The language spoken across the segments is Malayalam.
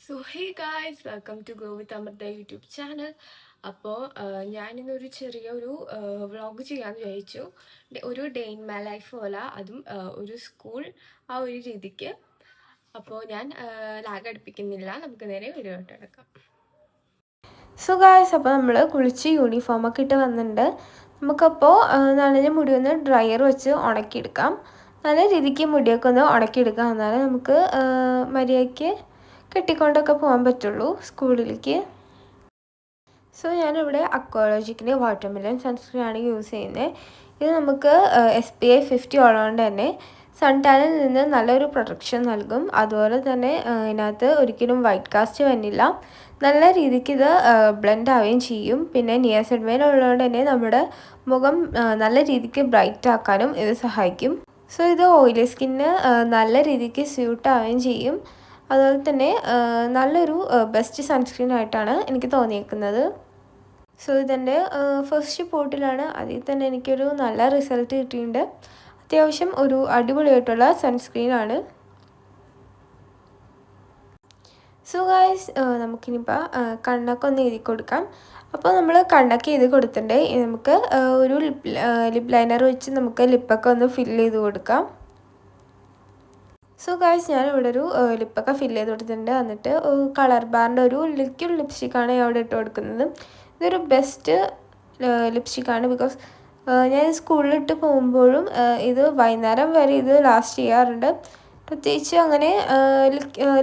So hey guys, welcome to grow with Amrita YouTube channel. അപ്പോൾ ഞാനിന്നൊരു ചെറിയൊരു വ്ളോഗ് ചെയ്യാമെന്ന് വിചാരിച്ചു. ഒരു ഡേ ഇൻ മൈ ലൈഫ് പോലെ, അതും ഒരു സ്കൂൾ ആ ഒരു രീതിക്ക്. അപ്പോൾ ഞാൻ ലാഗ് അടുപ്പിക്കുന്നില്ല, നമുക്ക് നേരെ വീഡിയോ ഇട്ട് എടുക്കാം. സോ ഗായ്സ്, അപ്പോൾ നമ്മൾ കുളിച്ച് യൂണിഫോമൊക്കെ ഇട്ട് വന്നിട്ടുണ്ട്. നമുക്കപ്പോൾ നനഞ്ഞ മുടി ഒന്ന് ഡ്രയർ വെച്ച് ഉണക്കിയെടുക്കാം. നല്ല രീതിക്ക് മുടിയൊക്കെ ഒന്ന് ഉണക്കിയെടുക്കാം, എന്നാലേ നമുക്ക് മര്യാദയ്ക്ക് കെട്ടിക്കൊണ്ടൊക്കെ പോകാൻ പറ്റുള്ളൂ സ്കൂളിലേക്ക്. സോ ഞാനിവിടെ അക്വാളജിക്കിൻ്റെ വാട്ടർമെലൺ സൺസ്ക്രീൻ ആണ് യൂസ് ചെയ്യുന്നത്. ഇത് നമുക്ക് SPF 50 ഉള്ളതുകൊണ്ട് തന്നെ സൺ ടാനിൽ നിന്ന് നല്ലൊരു പ്രൊട്ടക്ഷൻ നൽകും. അതുപോലെ തന്നെ ഇതിനകത്ത് ഒരിക്കലും വൈറ്റ് കാസ്റ്റ് വരുന്നില്ല. നല്ല രീതിക്ക് ഇത് ബ്ലെൻഡ് ആവുകയും ചെയ്യും. പിന്നെ നിയാസിഡ്മൈൻ ഉള്ളതുകൊണ്ട് തന്നെ നമ്മുടെ മുഖം നല്ല രീതിക്ക് ബ്രൈറ്റ് ആക്കാനും ഇത് സഹായിക്കും. സോ ഇത് ഓയിലി സ്കിന്നിന് നല്ല രീതിക്ക് സ്യൂട്ട് ആവുകയും ചെയ്യും. അതുപോലെ തന്നെ നല്ലൊരു ബെസ്റ്റ് സൺസ്ക്രീൻ ആയിട്ടാണ് എനിക്ക് തോന്നിയേക്കുന്നത്. സോ ഇതെൻ്റെ ഫസ്റ്റ് പോട്ടിലാണ്. അതിൽ തന്നെ എനിക്കൊരു നല്ല റിസൾട്ട് കിട്ടിയിട്ടുണ്ട്. അത്യാവശ്യം ഒരു അടിപൊളിയായിട്ടുള്ള സൺസ്ക്രീനാണ്. സോ ഗായ്സ്, നമുക്കിനിപ്പോൾ കണ്ണൊക്കെ ഒന്ന് എഴുതി കൊടുക്കാം. അപ്പോൾ നമ്മൾ കണ്ണൊക്കെ എഴുതി കൊടുത്തിട്ടുണ്ട്. നമുക്ക് ഒരു ലിപ് ലൈനർ വെച്ച് നമുക്ക് ലിപ്പൊക്കെ ഒന്ന് ഫില്ല് ചെയ്ത് കൊടുക്കാം. സോ ഗായ്സ്, ഞാനിവിടെ ഒരു ലിപ്പൊക്കെ ഫില്ല് ചെയ്ത് കൊടുത്തിട്ടുണ്ട്. എന്നിട്ട് കളർ ബാറിൻ്റെ ഒരു ലിക്വിഡ് ലിപ്സ്റ്റിക്കാണ് ഞാൻ ഇവിടെ ഇട്ട് കൊടുക്കുന്നത്. ഇതൊരു ബെസ്റ്റ് ലിപ്സ്റ്റിക്കാണ്. ബിക്കോസ് ഞാൻ സ്കൂളിലിട്ട് പോകുമ്പോഴും ഇത് വൈകുന്നേരം വരെ ഇത് ലാസ്റ്റ് ചെയ്യാറുണ്ട്. പ്രത്യേകിച്ച് അങ്ങനെ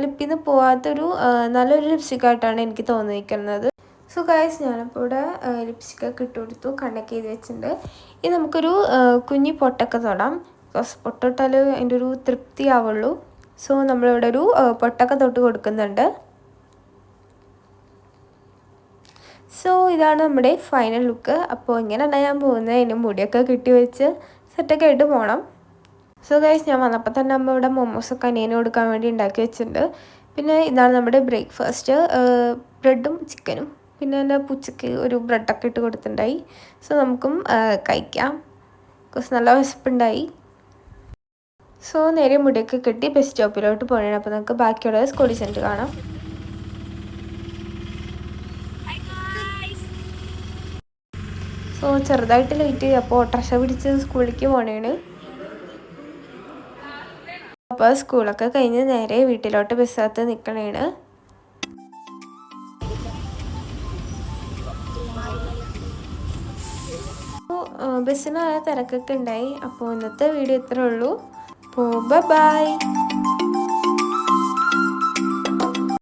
ലിപ്പിൽ നിന്ന് പോകാത്തൊരു നല്ലൊരു ലിപ്സ്റ്റിക്കായിട്ടാണ് എനിക്ക് തോന്നിയിരിക്കുന്നത്. സോ ഗായ്സ്, ഞാനിപ്പോൾ ഇവിടെ ലിപ്സ്റ്റിക്കൊക്കെ ഇട്ട് കൊടുത്തു, കണ്ണൊക്കെ എഴുതി വെച്ചിട്ടുണ്ട്. ഇത് നമുക്കൊരു കുഞ്ഞി പൊട്ടൊക്കെ തൊടാം. ബിക്കോസ് പൊട്ടിട്ടാൽ അതിൻ്റെ ഒരു തൃപ്തി ആവുള്ളൂ. സോ നമ്മളിവിടെ ഒരു പൊട്ടൊക്കെ തൊട്ട് കൊടുക്കുന്നുണ്ട്. സോ ഇതാണ് നമ്മുടെ ഫൈനൽ ലുക്ക്. അപ്പോൾ ഇങ്ങനെയാണ് ഞാൻ പോകുന്നത്. അതിൻ്റെ മുടിയൊക്കെ കെട്ടി വെച്ച് സെറ്റൊക്കെ ആയിട്ട് പോകണം. സോ ഗൈസ്, ഞാൻ വന്നപ്പോൾ തന്നെ അമ്മ ഇവിടെ മൊമോസൊക്കെ അനിയന് കൊടുക്കാൻ വേണ്ടി ഉണ്ടാക്കി വെച്ചിട്ടുണ്ട്. പിന്നെ ഇതാണ് നമ്മുടെ ബ്രേക്ക്ഫാസ്റ്റ്, ബ്രെഡും ചിക്കനും. പിന്നെ എൻ്റെ പൂച്ചയ്ക്ക് ഒരു ബ്രെഡൊക്കെ ഇട്ട് കൊടുത്തിട്ടുണ്ടായി. സോ നമുക്കും കഴിക്കാം. ബിക്കോസ് നല്ല വിശപ്പുണ്ടായി. സോ നേരെ മുടിയൊക്കെ കെട്ടി ബസ് സ്റ്റോപ്പിലോട്ട് പോകണം. അപ്പോൾ നമുക്ക് ബാക്കിയുള്ളത് സ്കൂളിൽ ചെന്നിട്ട് കാണാം. സോ ചെറുതായിട്ട് ലേറ്റ്, അപ്പോൾ ഓട്ടോറിക്ഷ പിടിച്ച് സ്കൂളിലേക്ക് പോകണേണ്. അപ്പോൾ സ്കൂളൊക്കെ കഴിഞ്ഞ് നേരെ വീട്ടിലോട്ട് ബസ്സിനകത്ത് നിൽക്കണേണ്. ബസ്സിന് തിരക്കൊക്കെ ഉണ്ടായി. അപ്പോൾ ഇന്നത്തെ വീഡിയോ ഇത്രേ ഉള്ളൂ. അപ്പോൾ ബൈ.